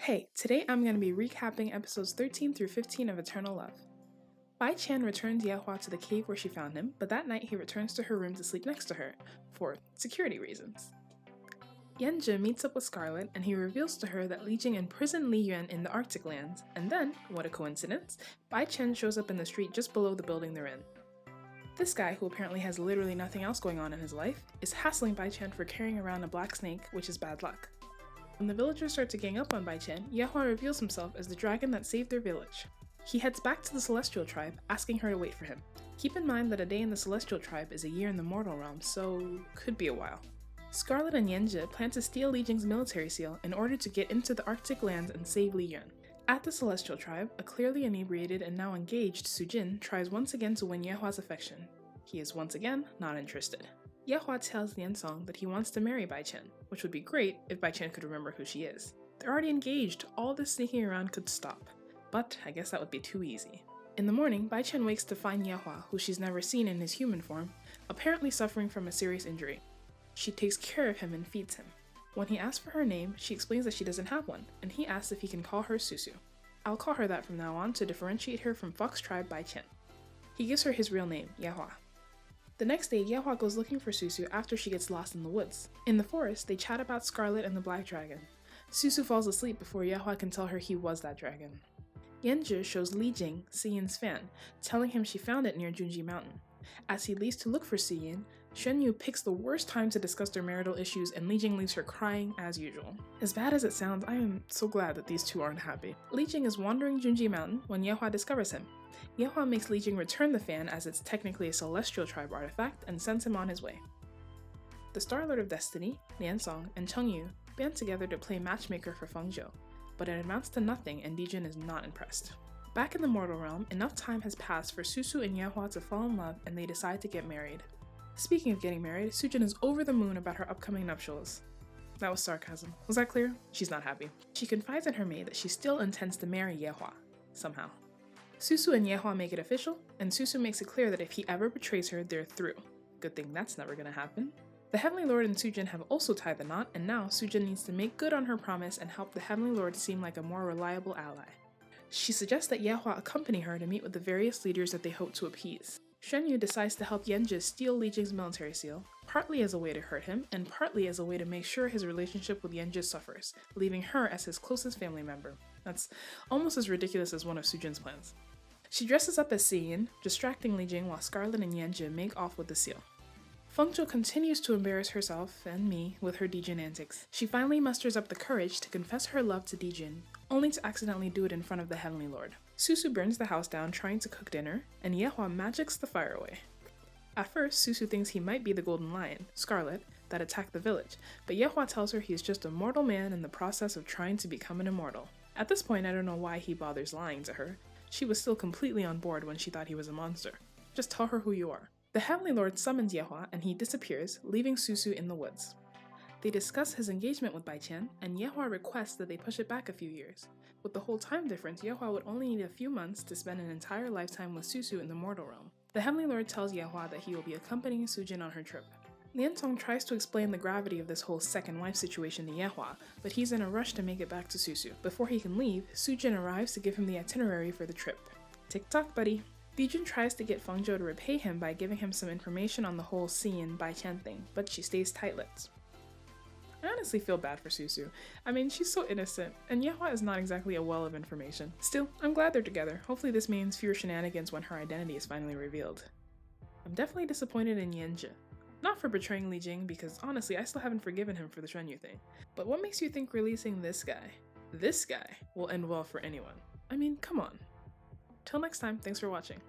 Hey, today I'm going to be recapping episodes 13 through 15 of Eternal Love. Bai Qian returns Yehua to the cave where she found him, but that night he returns to her room to sleep next to her, for security reasons. Yanzhi meets up with Scarlet and he reveals to her that Li Jing imprisoned Li Yuan in the Arctic lands, and then, what a coincidence, Bai Qian shows up in the street just below the building they're in. This guy, who apparently has literally nothing else going on in his life, is hassling Bai Qian for carrying around a black snake, which is bad luck. When the villagers start to gang up on Bai Qian, Yehua reveals himself as the dragon that saved their village. He heads back to the Celestial Tribe, asking her to wait for him. Keep in mind that a day in the Celestial Tribe is a year in the Mortal Realm, so could be a while. Scarlet and Yanzhi plan to steal Li Jing's military seal in order to get into the Arctic lands and save Li Yuan. At the Celestial Tribe, a clearly inebriated and now engaged Sujin tries once again to win Yehua's affection. He is once again not interested. Yehua tells Liansong that he wants to marry Bai Qian, which would be great if Bai Qian could remember who she is. They're already engaged, all this sneaking around could stop. But I guess that would be too easy. In the morning, Bai Qian wakes to find Yehua, who she's never seen in his human form, apparently suffering from a serious injury. She takes care of him and feeds him. When he asks for her name, she explains that she doesn't have one, and he asks if he can call her Susu. I'll call her that from now on to differentiate her from Fox Tribe Bai Qian. He gives her his real name, Yehua. The next day, Yehua goes looking for Susu after she gets lost in the woods. In the forest, they chat about Scarlet and the Black Dragon. Susu falls asleep before Yehua can tell her he was that dragon. Yanzhi shows Li Jing Siyin's fan, telling him she found it near Junji Mountain. As he leaves to look for Siyin, Xuanyu picks the worst time to discuss their marital issues and Li Jing leaves her crying as usual. As bad as it sounds, I am so glad that these two aren't happy. Li Jing is wandering Junji Mountain when Yehua discovers him. Yehua makes Li Jing return the fan as it's technically a Celestial Tribe artifact and sends him on his way. The Star Lord of Destiny, Liansong, and Chengyu band together to play matchmaker for Fengzhou, but it amounts to nothing and Dijin is not impressed. Back in the Mortal Realm, enough time has passed for Susu and Yehua to fall in love and they decide to get married. Speaking of getting married, Sujin is over the moon about her upcoming nuptials. That was sarcasm. Was that clear? She's not happy. She confides in her maid that she still intends to marry Yehua, somehow. Susu and Yehua make it official, and Susu makes it clear that if he ever betrays her, they're through. Good thing that's never gonna happen. The Heavenly Lord and Sujin have also tied the knot, and now Sujin needs to make good on her promise and help the Heavenly Lord seem like a more reliable ally. She suggests that Yehua accompany her to meet with the various leaders that they hope to appease. Xuanyu decides to help Yanzhi steal Li Jing's military seal, partly as a way to hurt him, and partly as a way to make sure his relationship with Yanzhi suffers, leaving her as his closest family member. That's almost as ridiculous as one of Sujin's plans. She dresses up as Siyin, distracting Li Jing while Scarlet and Yanzhi make off with the seal. Fengzhou continues to embarrass herself and me with her Dijin antics. She finally musters up the courage to confess her love to Dijin, only to accidentally do it in front of the Heavenly Lord. Susu burns the house down trying to cook dinner, and Yehua magics the fire away. At first, Susu thinks he might be the Golden Lion, Scarlet, that attacked the village, but Yehua tells her he is just a mortal man in the process of trying to become an immortal. At this point, I don't know why he bothers lying to her. She was still completely on board when she thought he was a monster. Just tell her who you are. The Heavenly Lord summons Yehua and he disappears, leaving Susu in the woods. They discuss his engagement with Bai Qian, and Yehua requests that they push it back a few years. With the whole time difference, Yehua would only need a few months to spend an entire lifetime with Susu in the Mortal Realm. The Heavenly Lord tells Yehua that he will be accompanying Sujin on her trip. Liansong tries to explain the gravity of this whole second wife situation to Yehua, but he's in a rush to make it back to Susu. Before he can leave, Sujin arrives to give him the itinerary for the trip. Tick-tock, buddy. Dijin tries to get Fengzhou to repay him by giving him some information on the whole Siyin Bai Qian thing, but she stays tight-lipped. I honestly feel bad for Susu. I mean, she's so innocent, and Yehua is not exactly a well of information. Still, I'm glad they're together. Hopefully this means fewer shenanigans when her identity is finally revealed. I'm definitely disappointed in Yanzhi. Not for betraying Li Jing, because honestly, I still haven't forgiven him for the Xuanyu thing. But what makes you think releasing this guy, will end well for anyone? I mean, come on. Till next time, thanks for watching.